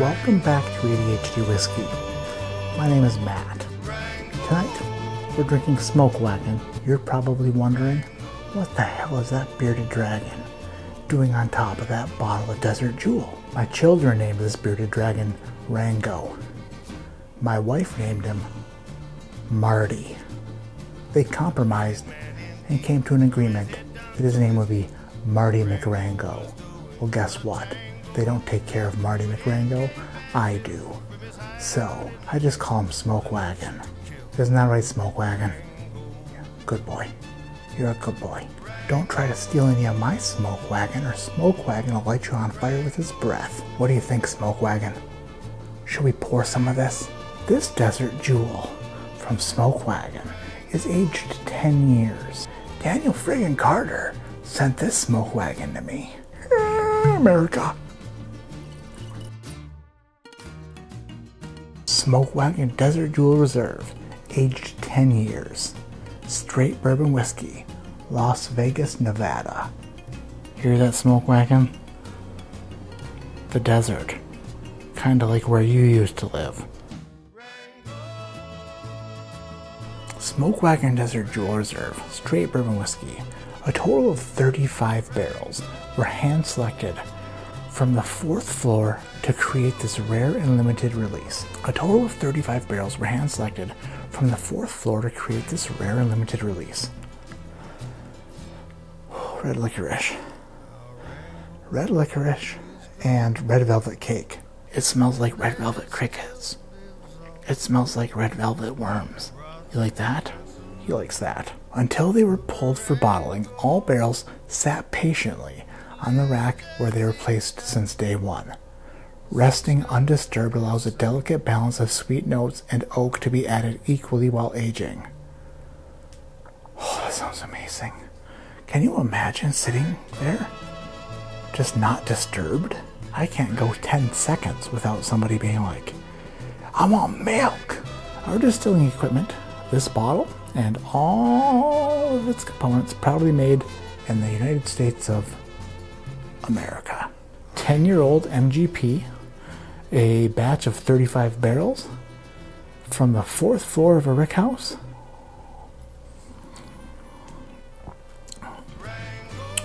Welcome back to ADHD Whiskey. My name is Matt. Tonight, we're drinking Smoke Wagon. You're probably wondering, what the hell is that bearded dragon doing on top of that bottle of Desert Jewel? My children named this bearded dragon Rango. My wife named him Marty. They compromised and came to an agreement that his name would be Marty McRango. Well, guess what? They don't take care of Marty McRango. I do. So, I just call him Smoke Wagon. Isn't that right, Smoke Wagon? Yeah, good boy. You're a good boy. Don't try to steal any of my Smoke Wagon, or Smoke Wagon will light you on fire with his breath. What do you think, Smoke Wagon? Should we pour some of this? This Desert Jewel from Smoke Wagon is aged 10 years. Daniel friggin' Carter sent this Smoke Wagon to me. America. Smoke Wagon Desert Jewel Reserve, aged 10 years. Straight bourbon whiskey, Las Vegas, Nevada. Hear that, Smoke Wagon? The desert. Kinda like where you used to live. Smoke Wagon Desert Jewel Reserve, straight bourbon whiskey. A total of 35 barrels were hand-selected from the 4th floor to create this rare and limited release. A total of 35 barrels were hand-selected from the 4th floor to create this rare and limited release. Red licorice. Red licorice and red velvet cake. It smells like red velvet crickets. It smells like red velvet worms. You like that? He likes that. Until they were pulled for bottling, all barrels sat patiently on the rack where they were placed since day one. Resting undisturbed allows a delicate balance of sweet notes and oak to be added equally while aging. Oh, that sounds amazing. Can you imagine sitting there, just not disturbed? I can't go 10 seconds without somebody being like, I want milk. Our distilling equipment, this bottle, and all of its components proudly made in the United States of America. 10-year-old MGP, a batch of 35 barrels from the 4th floor of a rick house.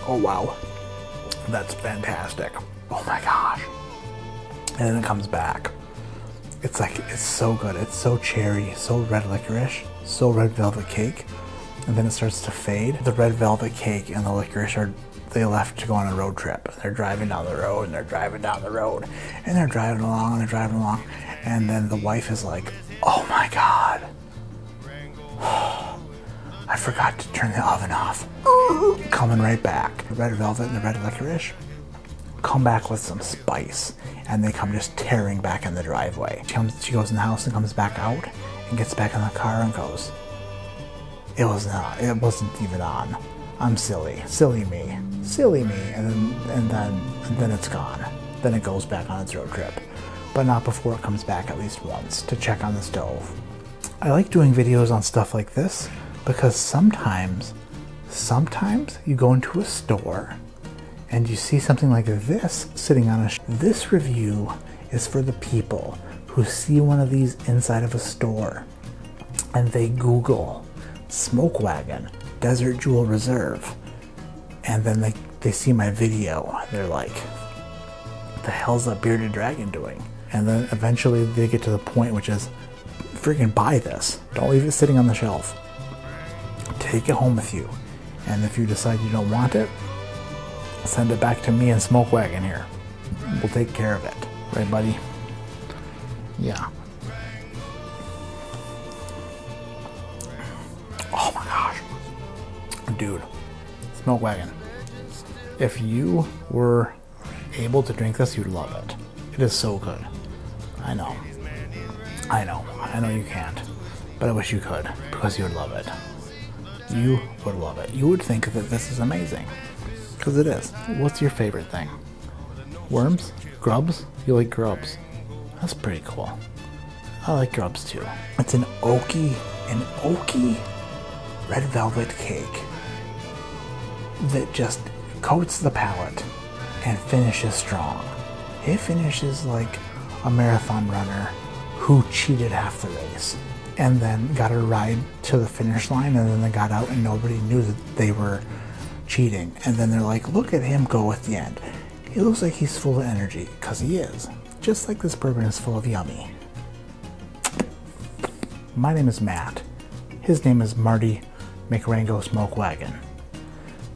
Oh wow, that's fantastic. Oh my gosh. And then it comes back. It's like, it's so good. It's so cherry, so red licorice, so red velvet cake. And then it starts to fade. The red velvet cake and the licorice they left to go on a road trip. They're driving down the road and they're driving down the road and they're driving along and they're driving along. And then the wife is like, oh my God. I forgot to turn the oven off. Coming right back. The red velvet and the red licorice come back with some spice, and they come just tearing back in the driveway. She goes in the house and comes back out and gets back in the car and goes, it wasn't even on. I'm silly me, and then it's gone. Then it goes back on its road trip, but not before it comes back at least once to check on the stove. I like doing videos on stuff like this because sometimes you go into a store and you see something like this sitting on a This review is for the people who see one of these inside of a store and they Google Smoke Wagon Desert Jewel Reserve, and then they see my video. They're like, what the hell's that bearded dragon doing? And then eventually they get to the point which is, freaking buy this. Don't leave it sitting on the shelf. Take it home with you. And if you decide you don't want it, send it back to me and Smoke Wagon here. We'll take care of it. Right, buddy? Yeah. Oh my gosh. Dude. Smoke Wagon. If you were able to drink this, you'd love it. It is so good. I know you can't. But I wish you could, because you would love it. You would love it. You would think that this is amazing. Because it is. What's your favorite thing? Worms? Grubs? You like grubs. That's pretty cool. I like grubs too. It's an oaky red velvet cake that just coats the palate and finishes strong. It finishes like a marathon runner who cheated half the race and then got a ride to the finish line, and then they got out and nobody knew that they were cheating. And then they're like, look at him go at the end. He looks like he's full of energy, because he is. Just like this bourbon is full of yummy. My name is Matt. His name is Marty McRango Smoke Wagon.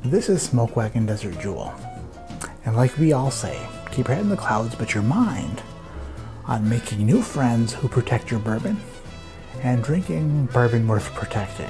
This is Smoke Wagon Desert Jewel. And like we all say, keep your head in the clouds but your mind on making new friends who protect your bourbon and drinking bourbon worth protecting.